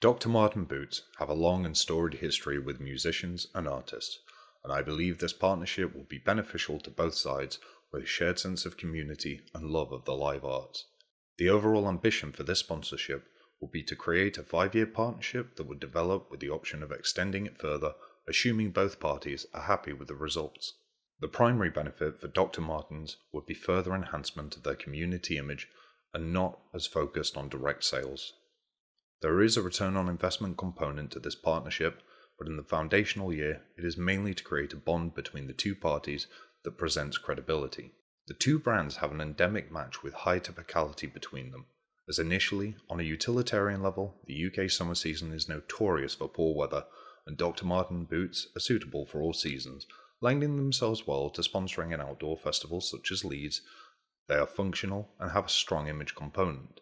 Dr. Martin boots have a long and storied history with musicians and artists, and I believe this partnership will be beneficial to both sides with a shared sense of community and love of the live arts. The overall ambition for this sponsorship will be to create a 5-year partnership that would develop with the option of extending it further, assuming both parties are happy with the results. The primary benefit for Dr. Martens would be further enhancement of their community image and not as focused on direct sales. There is a return on investment component to this partnership, but in the foundational year, it is mainly to create a bond between the two parties that presents credibility. The two brands have an endemic match with high typicality between them, as initially, on a utilitarian level, the UK summer season is notorious for poor weather, and Dr. Martin boots are suitable for all seasons, lending themselves well to sponsoring an outdoor festival such as Leeds. They are functional and have a strong image component.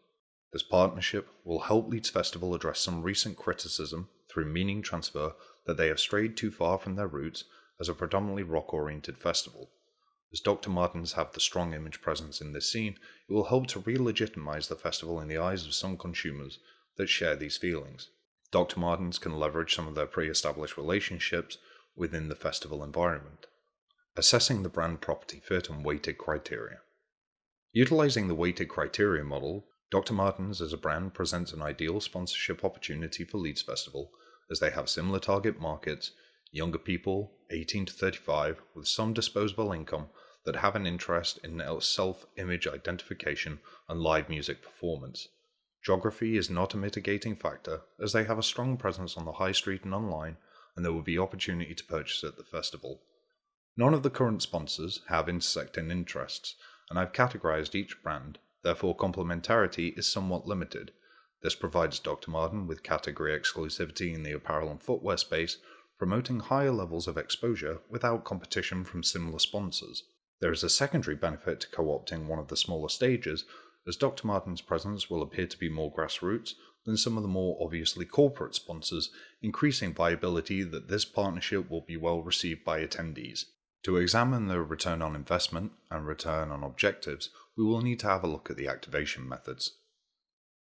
This partnership will help Leeds Festival address some recent criticism through meaning transfer that they have strayed too far from their roots as a predominantly rock-oriented festival. As Dr. Martens have the strong image presence in this scene, it will help to re-legitimize the festival in the eyes of some consumers that share these feelings. Dr. Martens can leverage some of their pre-established relationships within the festival environment. Assessing the brand property fit and weighted criteria. Utilizing the weighted criteria model, Dr. Martens as a brand presents an ideal sponsorship opportunity for Leeds Festival, as they have similar target markets, younger people, 18 to 35, with some disposable income that have an interest in self-image identification and live music performance. Geography is not a mitigating factor, as they have a strong presence on the high street and online, and there will be opportunity to purchase at the festival. None of the current sponsors have intersecting interests, and I've categorized each brand. Therefore, complementarity is somewhat limited. This provides Dr. Martin with category exclusivity in the apparel and footwear space, promoting higher levels of exposure without competition from similar sponsors. There is a secondary benefit to co-opting one of the smaller stages, as Dr. Martin's presence will appear to be more grassroots than some of the more obviously corporate sponsors, increasing viability that this partnership will be well received by attendees. To examine the return on investment and return on objectives, we will need to have a look at the activation methods.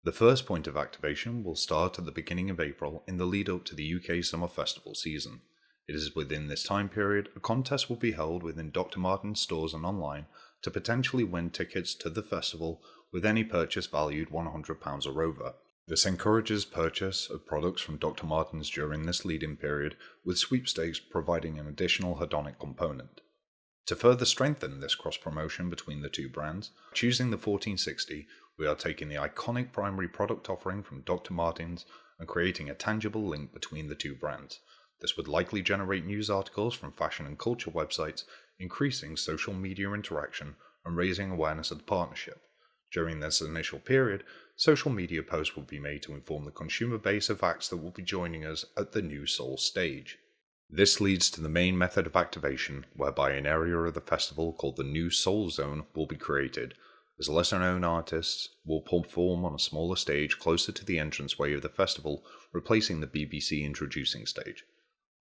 The first point of activation will start at the beginning of April in the lead up to the UK Summer Festival season. It is within this time period a contest will be held within Dr. Martens stores and online to potentially win tickets to the festival with any purchase valued £100 or over. This encourages purchase of products from Dr. Martens during this lead-in period, with sweepstakes providing an additional hedonic component. To further strengthen this cross-promotion between the two brands, choosing the 1460, we are taking the iconic primary product offering from Dr. Martens and creating a tangible link between the two brands. This would likely generate news articles from fashion and culture websites, increasing social media interaction and raising awareness of the partnership. During this initial period, social media posts will be made to inform the consumer base of acts that will be joining us at the New Soul stage. This leads to the main method of activation, whereby an area of the festival called the New Soul Zone will be created, as lesser-known artists will perform on a smaller stage closer to the entranceway of the festival, replacing the BBC introducing stage.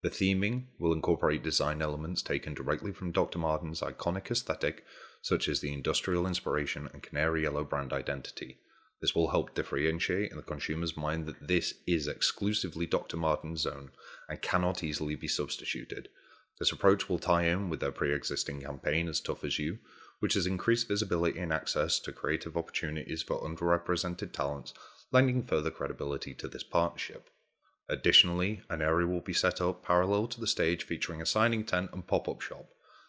The theming will incorporate design elements taken directly from Dr. Martin's iconic aesthetic, such as the industrial inspiration and canary yellow brand identity. This will help differentiate in the consumer's mind that this is exclusively Dr. Martin's zone and cannot easily be substituted. This approach will tie in with their pre-existing campaign As Tough As You, which has increased visibility and access to creative opportunities for underrepresented talents, lending further credibility to this partnership. Additionally, an area will be set up parallel to the stage featuring a signing tent and pop-up shop.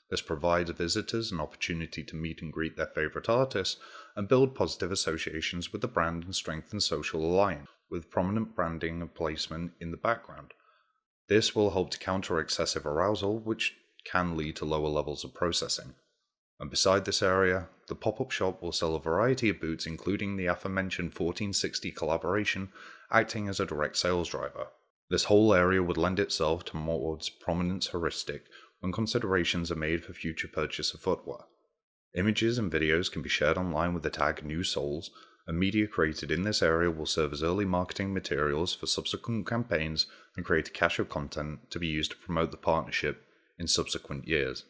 This provides visitors an opportunity to meet and greet their favourite artists and build positive associations with the brand and strengthen social alliance, with prominent branding and placement in the background. This will help to counter excessive arousal, which can lead to lower levels of processing. And beside this area, the pop-up shop will sell a variety of boots, including the aforementioned 1460 collaboration, acting as a direct sales driver. This whole area would lend itself to towards prominence heuristic when considerations are made for future purchase of footwear. Images and videos can be shared online with the tag New Souls, and media created in this area will serve as early marketing materials for subsequent campaigns and create a cache of content to be used to promote the partnership in subsequent years.